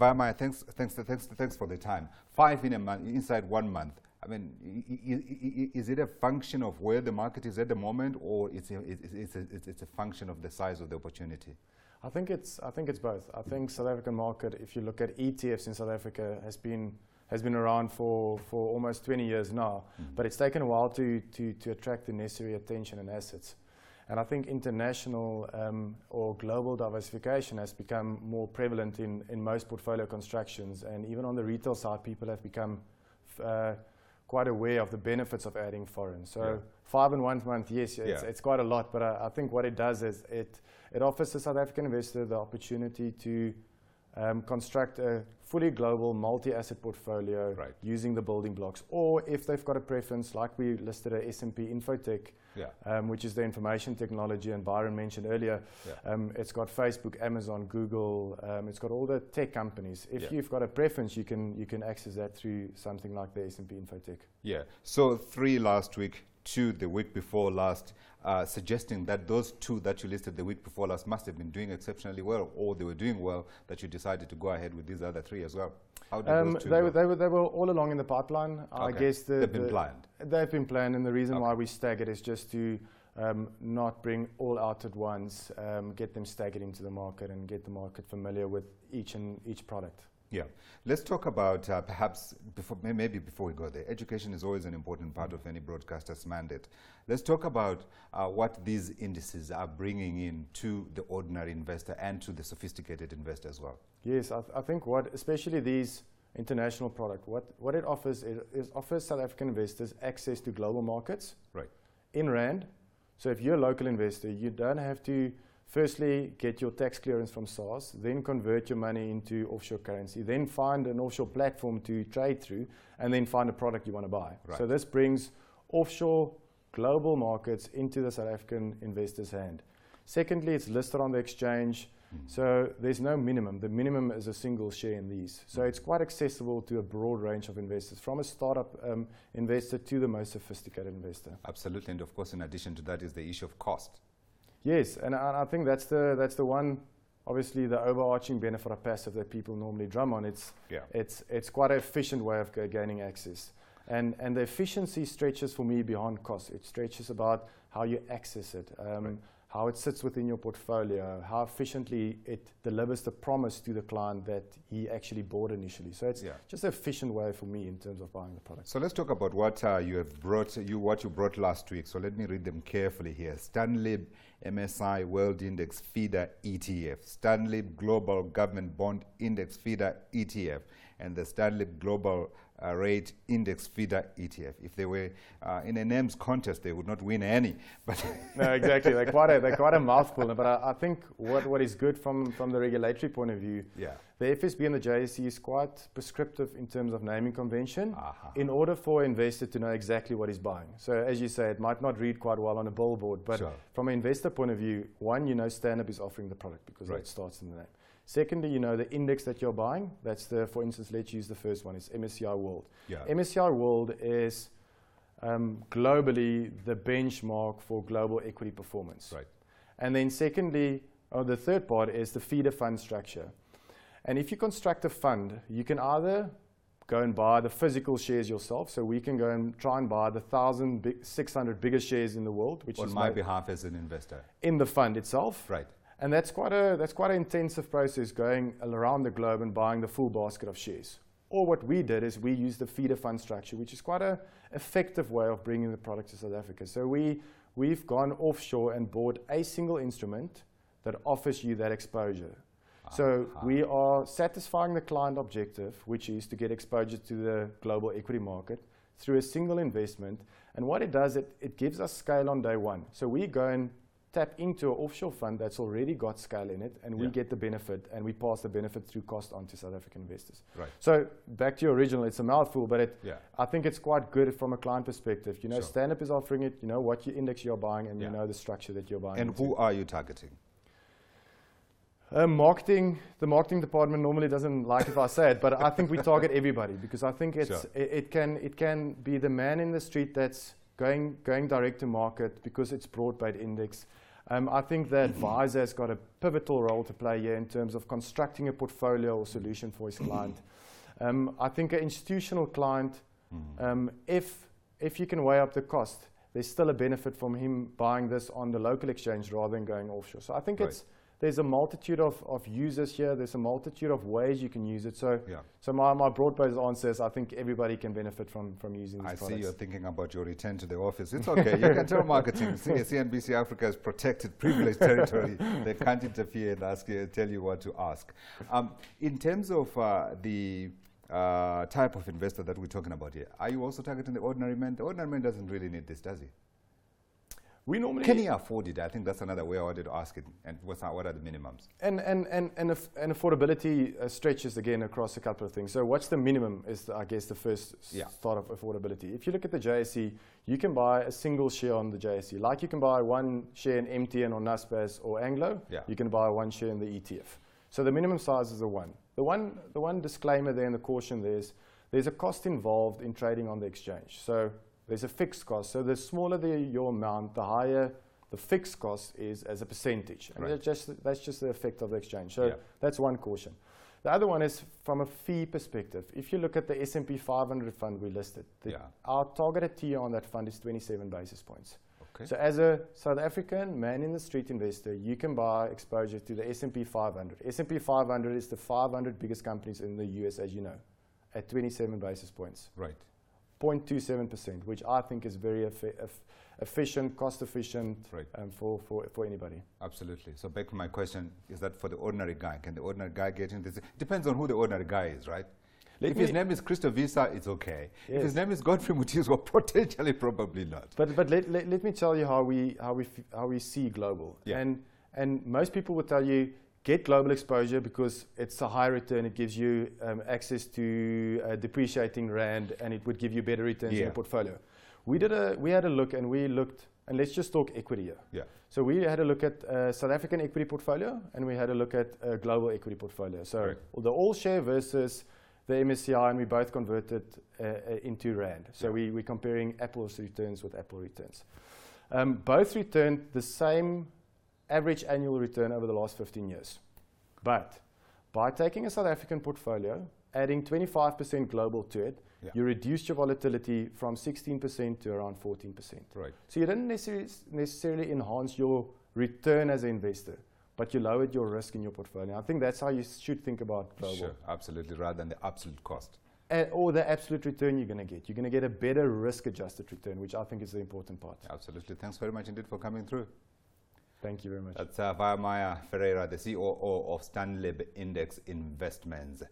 Wehmeyer, thanks for the time. 5 in a month, inside 1 month. I mean, is it a function of where the market is at the moment, or it's a function of the size of the opportunity? I think it's both. I think South African market, if you look at ETFs in South Africa, has been around for almost 20 years now, but it's taken a while to attract the necessary attention and assets. And I think international or global diversification has become more prevalent in most portfolio constructions, and even on the retail side, people have become quite aware of the benefits of adding foreign. So 5 in 1 month, yes, it's quite a lot, but I think what it does is it offers the South African investor the opportunity to construct a fully global multi-asset portfolio using the building blocks. Or if they've got a preference, like we listed a S&P Infotech, which is the information technology, and Byron mentioned earlier, it's got Facebook, Amazon, Google, it's got all the tech companies. If you've got a preference, you can access that through something like the S&P Infotech. Yeah, so 3 last week, 2 the week before last, suggesting that those 2 that you listed the week before last must have been doing exceptionally well, or they were doing well, that you decided to go ahead with these other 3 as well. How did those 2 go? They were all along in the pipeline. I guess they've been planned. They've been planned, and the reason why we staggered is just to not bring all out at once, get them staggered into the market and get the market familiar with each product. Yeah, let's talk about perhaps maybe before we go there. Education is always an important part of any broadcaster's mandate. Let's talk about what these indices are bringing in to the ordinary investor and to the sophisticated investor as well. Yes, I think especially these international products, what it offers is offers South African investors access to global markets in Rand. So if you're a local investor, you don't have to firstly get your tax clearance from SARS, then convert your money into offshore currency, then find an offshore platform to trade through, and then find a product you want to buy. So this brings offshore global markets into the South African investor's hand. Secondly, it's listed on the exchange, so there's no minimum. The minimum is a single share in these. So it's quite accessible to a broad range of investors, from a startup investor to the most sophisticated investor. Absolutely, and of course, in addition to that is the issue of cost. Yes, and I think that's the one, obviously, the overarching benefit of passive that people normally drum on. It's quite an efficient way of gaining access. And the efficiency stretches for me beyond cost. It stretches about how you access it, how it sits within your portfolio, how efficiently it delivers the promise to the client that he actually bought initially. So it's just an efficient way for me in terms of buying the product. So let's talk about what you have brought, what you brought last week. So let me read them carefully here. STANLIB MSI World Index Feeder ETF, STANLIB Global Government Bond Index Feeder ETF, and the STANLIB Global Rate Index Feeder ETF. If they were in a names contest, they would not win any. But no, exactly. They're quite a mouthful. But I think what is good from the regulatory point of view, the FSB and the JSE is quite prescriptive in terms of naming convention in order for an investor to know exactly what he's buying. So as you say, it might not read quite well on a billboard, but from an investor point of view, one, you know STANLIB is offering the product because that starts in the name. Secondly, you know the index that you're buying. That's for instance, let's use the first one. It's MSCI World. MSCI World is globally the benchmark for global equity performance. And then secondly, the third part is the feeder fund structure. And if you construct a fund, you can either go and buy the physical shares yourself. So we can go and try and buy the 1,600 biggest shares in the world, which on my behalf as an investor in the fund itself. And that's quite an intensive process, going around the globe and buying the full basket of shares. Or what we did is we used the feeder fund structure, which is quite an effective way of bringing the product to South Africa. So we've gone offshore and bought a single instrument that offers you that exposure. So we are satisfying the client objective, which is to get exposure to the global equity market through a single investment. And what it does, it gives us scale on day one. So we go and tap into an offshore fund that's already got scale in it, and we get the benefit, and we pass the benefit through cost on to South African investors. So back to your original, it's a mouthful, but I think it's quite good from a client perspective. You know, STANLIB is offering it, you know what your index you're buying, and you know the structure that you're buying. And who are you targeting? The marketing department normally doesn't like if I say it, but I think we target everybody, because I think it can be the man in the street that's going direct to market because it's broad-based index. I think the advisor has got a pivotal role to play here in terms of constructing a portfolio or solution for his client. I think an institutional client, if you can weigh up the cost, there's still a benefit from him buying this on the local exchange rather than going offshore. So I think there's a multitude of users here. There's a multitude of ways you can use it. So, so my broad-based answer is I think everybody can benefit from using these products. I see you're thinking about your return to the office. It's okay. You can tell marketing. CNBC Africa is protected, privileged territory. They can't interfere and tell you what to ask. In terms of the type of investor that we're talking about here, are you also targeting the ordinary man? The ordinary man doesn't really need this, does he? We normally can he afford it? I think that's another way I wanted to ask it. And what are the minimums? And affordability stretches again across a couple of things. So what's the minimum is, I guess, the first start of affordability. If you look at the JSE, you can buy a single share on the JSE. Like you can buy one share in MTN or Naspers or Anglo, you can buy one share in the ETF. So the minimum size is a 1. The one disclaimer there and the caution there is there's a cost involved in trading on the exchange. So there's a fixed cost. So the smaller your amount, the higher the fixed cost is as a percentage. And that's just the effect of the exchange. So that's one caution. The other one is from a fee perspective. If you look at the S&P 500 fund we listed, our targeted TR on that fund is 27 basis points. Okay. So as a South African man-in-the-street investor, you can buy exposure to the S&P 500. S&P 500 is the 500 biggest companies in the US, as you know, at 27 basis points. Right. 0.27%, which I think is very efficient, cost-efficient for anybody. Absolutely. So back to my question, is that for the ordinary guy? Can the ordinary guy get into this? It depends on who the ordinary guy is, right? If his name is Christo Visa, it's okay. Yes. If his name is Godfrey Mutizwa, potentially probably not. But let me tell you how we see global. Yeah. And most people will tell you, get global exposure because it's a high return. It gives you access to a depreciating rand, and it would give you better returns in your portfolio. We had a look, and and let's just talk equity here. Yeah. So we had a look at South African equity portfolio, and we had a look at a global equity portfolio. So the all share versus the MSCI, and we both converted into rand. So we're comparing Apple's returns with Apple returns. Both returned the same average annual return over the last 15 years. But by taking a South African portfolio, adding 25% global to it, you reduced your volatility from 16% to around 14%. Right. So you didn't necessarily enhance your return as an investor, but you lowered your risk in your portfolio. I think that's how you should think about global. Sure, absolutely, rather than the absolute cost. Or the absolute return you're going to get. You're going to get a better risk-adjusted return, which I think is the important part. Absolutely. Thanks very much indeed for coming through. Thank you very much. That's Wehmeyer Ferreira, the COO of STANLIB Index Investments.